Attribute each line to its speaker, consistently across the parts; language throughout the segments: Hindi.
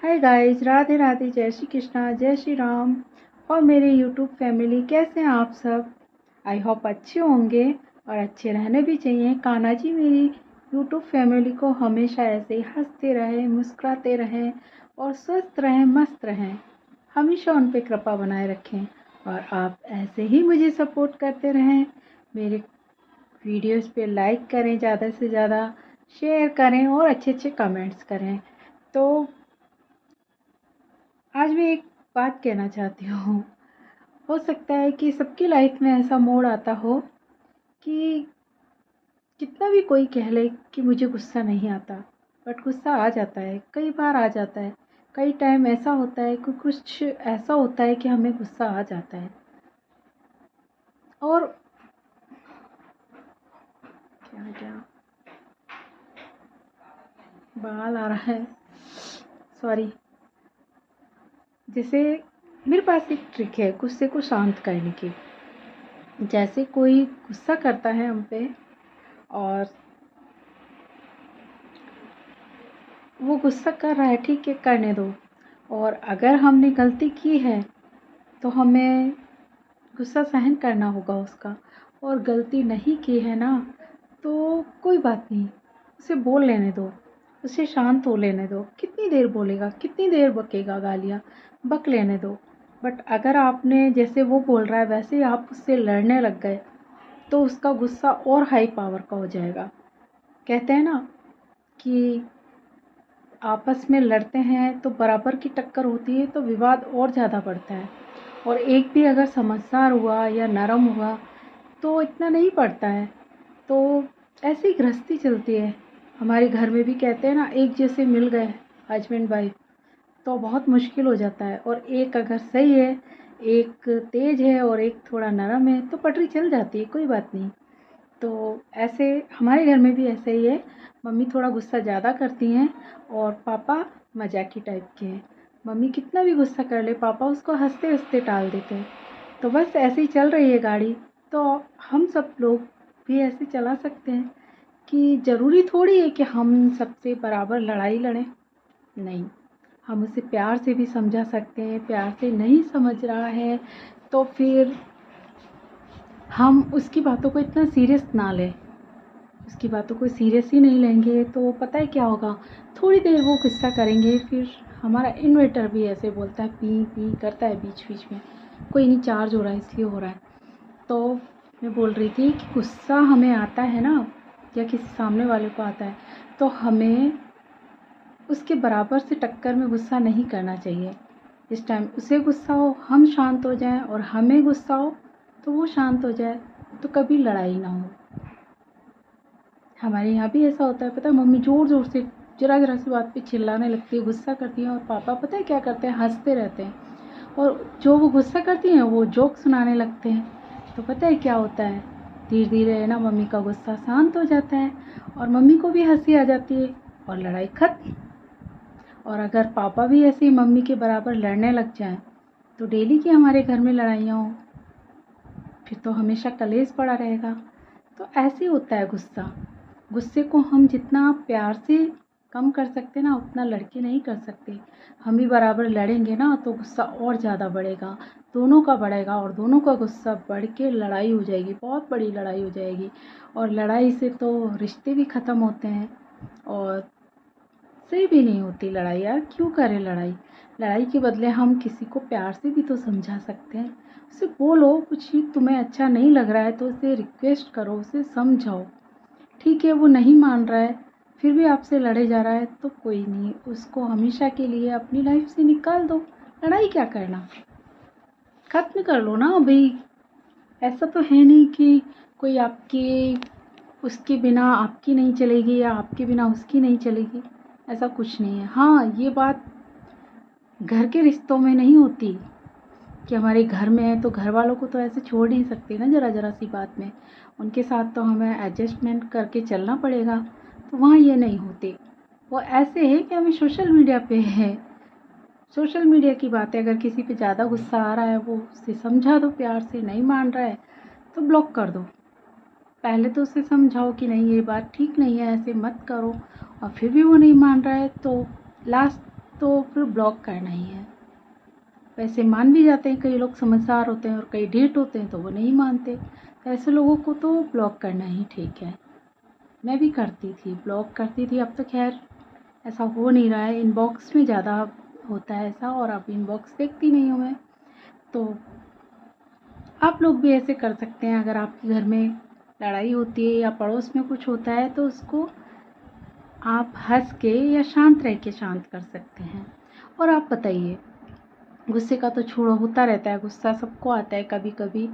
Speaker 1: हाय गाइस, राधे राधे, जय श्री कृष्णा, जय श्री राम और मेरे यूट्यूब फैमिली। कैसे हैं आप सब? आई होप अच्छे होंगे और अच्छे रहने भी चाहिए। कान्हा जी मेरी यूट्यूब फैमिली को हमेशा ऐसे ही हंसते रहें, मुस्कुराते रहें और स्वस्थ रहें, मस्त रहें। हमेशा उन पे कृपा बनाए रखें और आप ऐसे ही मुझे सपोर्ट करते रहें। मेरे वीडियोस पे लाइक करें, ज़्यादा से ज़्यादा शेयर करें और अच्छे अच्छे कमेंट्स करें। तो आज मैं एक बात कहना चाहती हूँ। हो सकता है कि सबकी लाइफ में ऐसा मोड़ आता हो कि कितना भी कोई कह ले कि मुझे गुस्सा नहीं आता, बट गुस्सा आ जाता है, कई बार आ जाता है। कई टाइम ऐसा होता है कि कुछ ऐसा होता है कि हमें गुस्सा आ जाता है। और क्या क्या बाल आ रहा है, सॉरी। जैसे मेरे पास एक ट्रिक है गुस्से को शांत करने की। जैसे कोई गुस्सा करता है हम पे और वो गुस्सा कर रहा है, ठीक है, करने दो। और अगर हमने गलती की है तो हमें गुस्सा सहन करना होगा उसका। और गलती नहीं की है ना, तो कोई बात नहीं, उसे बोल लेने दो, उसे शांत हो लेने दो। कितनी देर बोलेगा, कितनी देर बकेगा गालियाँ, बक लेने दो। बट अगर आपने जैसे वो बोल रहा है वैसे ही आप उससे लड़ने लग गए तो उसका गुस्सा और हाई पावर का हो जाएगा। कहते हैं ना कि आपस में लड़ते हैं तो बराबर की टक्कर होती है तो विवाद और ज़्यादा बढ़ता है। और एक भी अगर समझदार हुआ या नरम हुआ तो इतना नहीं पड़ता है। तो ऐसी गृहस्थी चलती है। हमारे घर में भी कहते हैं ना, एक जैसे मिल गए हस्बैंड वाइफ तो बहुत मुश्किल हो जाता है। और एक अगर सही है, एक तेज है और एक थोड़ा नरम है तो पटरी चल जाती है, कोई बात नहीं। तो ऐसे हमारे घर में भी ऐसे ही है। मम्मी थोड़ा गुस्सा ज़्यादा करती हैं और पापा मजाकी टाइप के हैं। मम्मी कितना भी गुस्सा कर ले, पापा उसको हंसते हंसते टाल देते हैं। तो बस ऐसे ही चल रही है गाड़ी। तो हम सब लोग भी ऐसे चला सकते हैं कि ज़रूरी थोड़ी है कि हम सबसे बराबर लड़ाई लड़ें। नहीं, हम उसे प्यार से भी समझा सकते हैं। प्यार से नहीं समझ रहा है तो फिर हम उसकी बातों को इतना सीरियस ना लें। उसकी बातों को सीरियस ही नहीं लेंगे तो पता है क्या होगा, थोड़ी देर वो गुस्सा करेंगे, फिर हमारा इन्वर्टर भी ऐसे बोलता है, पी पी करता है बीच बीच में। कोई नहीं, चार्ज हो रहा है इसलिए हो रहा है। तो मैं बोल रही थी कि गुस्सा हमें आता है ना, या किसी सामने वाले को आता है, तो हमें उसके बराबर से टक्कर में गुस्सा नहीं करना चाहिए। जिस टाइम उसे गुस्सा हो हम शांत हो जाएं और हमें गुस्सा हो तो वो शांत हो जाए, तो कभी लड़ाई ना हो। हमारे यहाँ भी ऐसा होता है, पता है, मम्मी ज़ोर ज़ोर से जरा जरा सी बात पे चिल्लाने लगती है, गुस्सा करती हैं। और पापा पता है क्या करते हैं, हंसते रहते हैं। और जो वो गुस्सा करती हैं वो जोक सुनाने लगते हैं। तो पता है क्या होता है, धीरे धीरे ना मम्मी का गुस्सा शांत हो जाता है और मम्मी को भी हंसी आ जाती है और लड़ाई खत्म। और अगर पापा भी ऐसे ही मम्मी के बराबर लड़ने लग जाएं तो डेली की हमारे घर में लड़ाइयाँ हों, फिर तो हमेशा कलेश पड़ा रहेगा। तो ऐसे होता है गुस्सा। गुस्से को हम जितना प्यार से कम कर सकते ना, उतना लड़के नहीं कर सकते। हम भी बराबर लड़ेंगे ना तो गुस्सा और ज़्यादा बढ़ेगा, दोनों का बढ़ेगा और दोनों का गुस्सा बढ़ के लड़ाई हो जाएगी, बहुत बड़ी लड़ाई हो जाएगी। और लड़ाई से तो रिश्ते भी ख़त्म होते हैं और सही भी नहीं होती लड़ाई। यार क्यों करें लड़ाई? लड़ाई के बदले हम किसी को प्यार से भी तो समझा सकते हैं। उसे बोलो, कुछ ही तुम्हें अच्छा नहीं लग रहा है तो उसे रिक्वेस्ट करो, उसे समझाओ। ठीक है, वो नहीं मान रहा है फिर भी आपसे लड़े जा रहा है तो कोई नहीं, उसको हमेशा के लिए अपनी लाइफ से निकाल दो। लड़ाई क्या करना, खत्म कर लो ना भाई। ऐसा तो है नहीं कि कोई आपके उसके बिना आपकी नहीं चलेगी या आपके बिना उसकी नहीं चलेगी। ऐसा कुछ नहीं है। हाँ, ये बात घर के रिश्तों में नहीं होती कि हमारे घर में है तो घर वालों को तो ऐसे छोड़ नहीं सकते ना ज़रा ज़रा सी बात में। उनके साथ तो हमें एडजस्टमेंट करके चलना पड़ेगा। तो वहाँ ये नहीं होते। वो ऐसे है कि हमें सोशल मीडिया पे है, सोशल मीडिया की बात है, अगर किसी पे ज़्यादा गुस्सा आ रहा है वो उससे समझा दो प्यार से, नहीं मान रहा है तो ब्लॉक कर दो। पहले तो उसे समझाओ कि नहीं ये बात ठीक नहीं है, ऐसे मत करो। और फिर भी वो नहीं मान रहा है तो लास्ट तो फिर ब्लॉक करना ही है। वैसे मान भी जाते हैं, कई लोग समझदार होते हैं और कई ढीठ होते हैं तो वो नहीं मानते। तो ऐसे लोगों को तो ब्लॉक करना ही ठीक है। मैं भी करती थी, ब्लॉक करती थी। अब तो खैर ऐसा हो नहीं रहा है, इनबॉक्स में ज़्यादा होता है ऐसा, और अब इनबॉक्स देखती नहीं हूँ मैं। तो आप लोग भी ऐसे कर सकते हैं। अगर आपके घर में लड़ाई होती है या पड़ोस में कुछ होता है तो उसको आप हंस के या शांत रह के शांत कर सकते हैं। और आप बताइए, गुस्से का तो छोड़ो, होता रहता है, गुस्सा सबको आता है कभी कभी,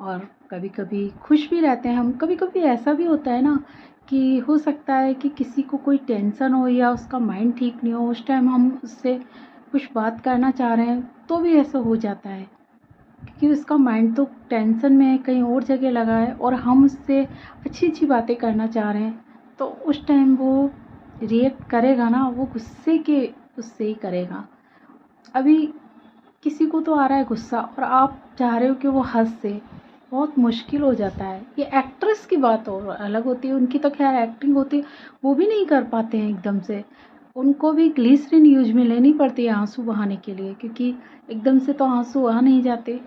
Speaker 1: और कभी कभी खुश भी रहते हैं हम। कभी कभी ऐसा भी होता है ना कि हो सकता है कि किसी को कोई टेंशन हो या उसका माइंड ठीक नहीं हो, उस टाइम हम उससे कुछ बात करना चाह रहे हैं तो भी ऐसा हो जाता है, क्योंकि उसका माइंड तो टेंशन में है, कहीं और जगह लगा है, और हम उससे अच्छी अच्छी बातें करना चाह रहे हैं। तो उस टाइम वो रिएक्ट करेगा ना, वो गुस्से के उससे ही करेगा। अभी किसी को तो आ रहा है गुस्सा और आप चाह रहे हो कि वो हँसे, बहुत मुश्किल हो जाता है। ये एक्ट्रेस की बात और अलग होती है, उनकी तो खैर एक्टिंग होती है, वो भी नहीं कर पाते हैं एकदम से। उनको भी ग्लिसरीन यूज में लेनी पड़ती है आंसू बहाने के लिए, क्योंकि एकदम से तो आंसू आ नहीं जाते।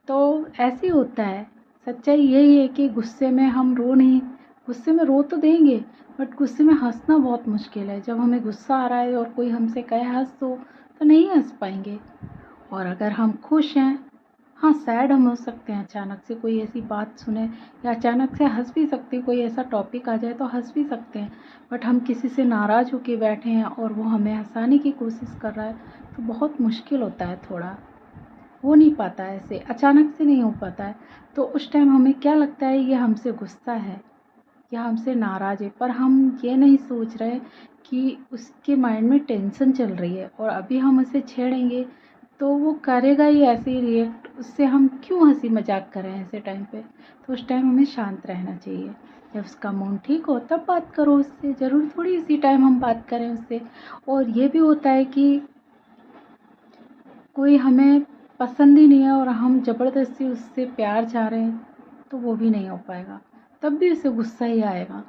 Speaker 1: तो ऐसे ही होता है। सच्चाई यही है कि गुस्से में हम रो नहीं, गुस्से में रो तो देंगे, बट गुस्से में हंसना बहुत मुश्किल है। जब हमें गुस्सा आ रहा है और कोई हमसे कहे हंस तो नहीं हंस पाएंगे। और अगर हम खुश हैं, हाँ सैड हम हो सकते हैं, अचानक से कोई ऐसी बात सुने, या अचानक से हंस भी सकते हैं, कोई ऐसा टॉपिक आ जाए तो हंस भी सकते हैं। बट हम किसी से नाराज़ होके बैठे हैं और वो हमें हंसाने की कोशिश कर रहा है तो बहुत मुश्किल होता है, थोड़ा हो नहीं पाता है, ऐसे अचानक से नहीं हो पाता है। तो उस टाइम हमें क्या लगता है, ये हमसे गुस्सा है या हमसे नाराज़ है, पर हम ये नहीं सोच रहे कि उसके माइंड में टेंशन चल रही है, और अभी हम उसे छेड़ेंगे तो वो करेगा ही ऐसे ही रिएक्ट। उससे हम क्यों हंसी मजाक करें ऐसे टाइम पे। तो उस टाइम हमें शांत रहना चाहिए। जब उसका मूड ठीक हो तब बात करो उससे, ज़रूर थोड़ी इसी टाइम हम बात करें उससे। और ये भी होता है कि कोई हमें पसंद ही नहीं है और हम ज़बरदस्ती उससे प्यार चाह रहे हैं तो वो भी नहीं हो पाएगा, तब भी उसे गुस्सा ही आएगा,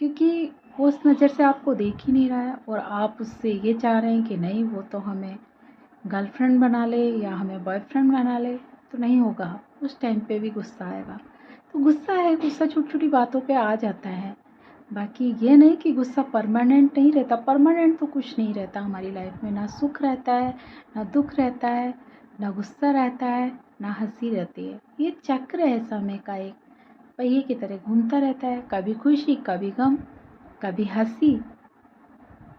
Speaker 1: क्योंकि वो उस नज़र से आपको देख ही नहीं रहा है और आप उससे ये चाह रहे हैं कि नहीं वो तो हमें गर्लफ्रेंड बना ले या हमें बॉयफ्रेंड बना ले। तो नहीं होगा, उस टाइम पे भी गुस्सा आएगा। तो गुस्सा है, गुस्सा छोटी छोटी बातों पे आ जाता है। बाकी ये नहीं कि गुस्सा परमानेंट नहीं रहता, परमानेंट तो कुछ नहीं रहता हमारी लाइफ में। ना सुख रहता है, ना दुख रहता है, ना गुस्सा रहता है, ना हंसी रहती है। ये चक्र है समय का, एक पहिए की तरह घूमता रहता है। कभी खुशी, कभी गम, कभी हंसी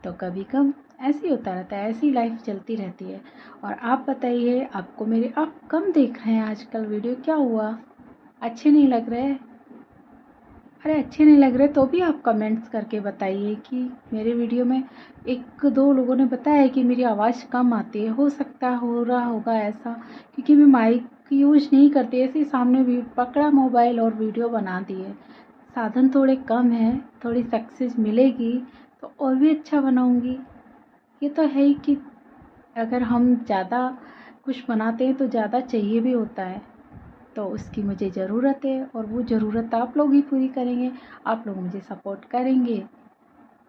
Speaker 1: तो कभी गम, ऐसे ही होता रहता है, ऐसी लाइफ चलती रहती है। और आप बताइए, आपको मेरे, आप कम देख रहे हैं आजकल वीडियो, क्या हुआ, अच्छे नहीं लग रहे? अरे अच्छे नहीं लग रहे तो भी आप कमेंट्स करके बताइए कि मेरे वीडियो में एक दो लोगों ने बताया है कि मेरी आवाज़ कम आती है। हो सकता हो रहा होगा ऐसा, क्योंकि मैं माइक यूज नहीं करती, ऐसे ही सामने भी पकड़ा मोबाइल और वीडियो बना दी है। साधन थोड़े कम हैं, थोड़ी सक्सेस मिलेगी तो और भी अच्छा बनाऊंगी। ये तो है ही कि अगर हम ज़्यादा कुछ बनाते हैं तो ज़्यादा चाहिए भी होता है, तो उसकी मुझे ज़रूरत है, और वो ज़रूरत आप लोग ही पूरी करेंगे। आप लोग मुझे सपोर्ट करेंगे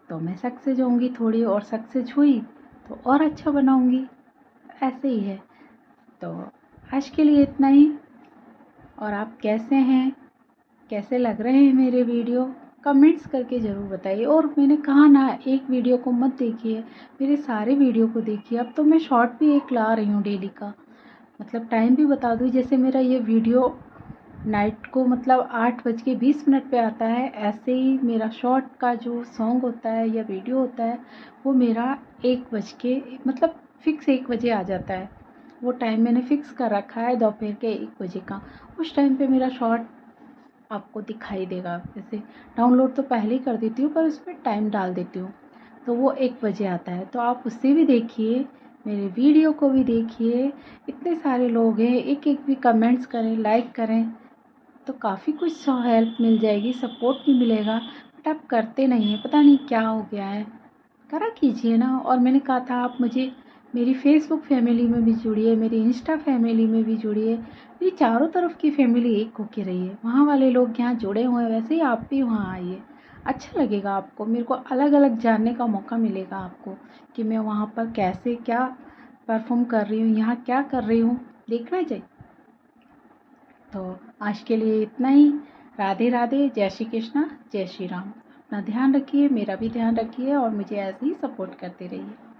Speaker 1: तो मैं सक्सेस होंगी थोड़ी, और सक्सेस हुई तो और अच्छा बनाऊंगी। ऐसे ही है। तो आज के लिए इतना ही। और आप कैसे हैं, कैसे लग रहे हैं मेरे वीडियो, कमेंट्स करके ज़रूर बताइए। और मैंने कहा ना, एक वीडियो को मत देखिए, मेरे सारे वीडियो को देखिए। अब तो मैं शॉर्ट भी एक ला रही हूँ डेली का, मतलब टाइम भी बता दूँ। जैसे मेरा ये वीडियो नाइट को मतलब 8:20 पे आता है, ऐसे ही मेरा शॉर्ट का जो सॉन्ग होता है या वीडियो होता है वो मेरा 1 बज के मतलब फ़िक्स 1 बजे आ जाता है। वो टाइम मैंने फ़िक्स कर रखा है दोपहर के 1 बजे का। उस टाइम पे मेरा शॉर्ट आपको दिखाई देगा। वैसे डाउनलोड तो पहले ही कर देती हूँ, पर उसमें टाइम डाल देती हूँ, तो वो 1 बजे आता है। तो आप उससे भी देखिए, मेरे वीडियो को भी देखिए। इतने सारे लोग हैं, एक एक भी कमेंट्स करें, लाइक करें तो काफ़ी कुछ हेल्प मिल जाएगी, सपोर्ट भी मिलेगा। बट आप करते नहीं हैं, पता नहीं क्या हो गया है। करा कीजिए ना। और मैंने कहा था आप मुझे मेरी फेसबुक फैमिली में भी जुड़िए, मेरी इंस्टा फैमिली में भी जुड़िए। मेरी चारों तरफ की फैमिली एक होके रही है। वहाँ वाले लोग यहाँ जुड़े हुए हैं, वैसे ही आप भी वहाँ आइए। अच्छा लगेगा आपको, मेरे को अलग अलग जानने का मौका मिलेगा आपको कि मैं वहाँ पर कैसे क्या परफॉर्म कर रही हूँ, यहाँ क्या कर रही हूँ, देखना चाहिए। तो आज के लिए इतना ही। राधे राधे, जय श्री कृष्णा, जय श्री राम। अपना ध्यान रखिए, मेरा भी ध्यान रखिए और मुझे ऐसे ही सपोर्ट करते रहिए।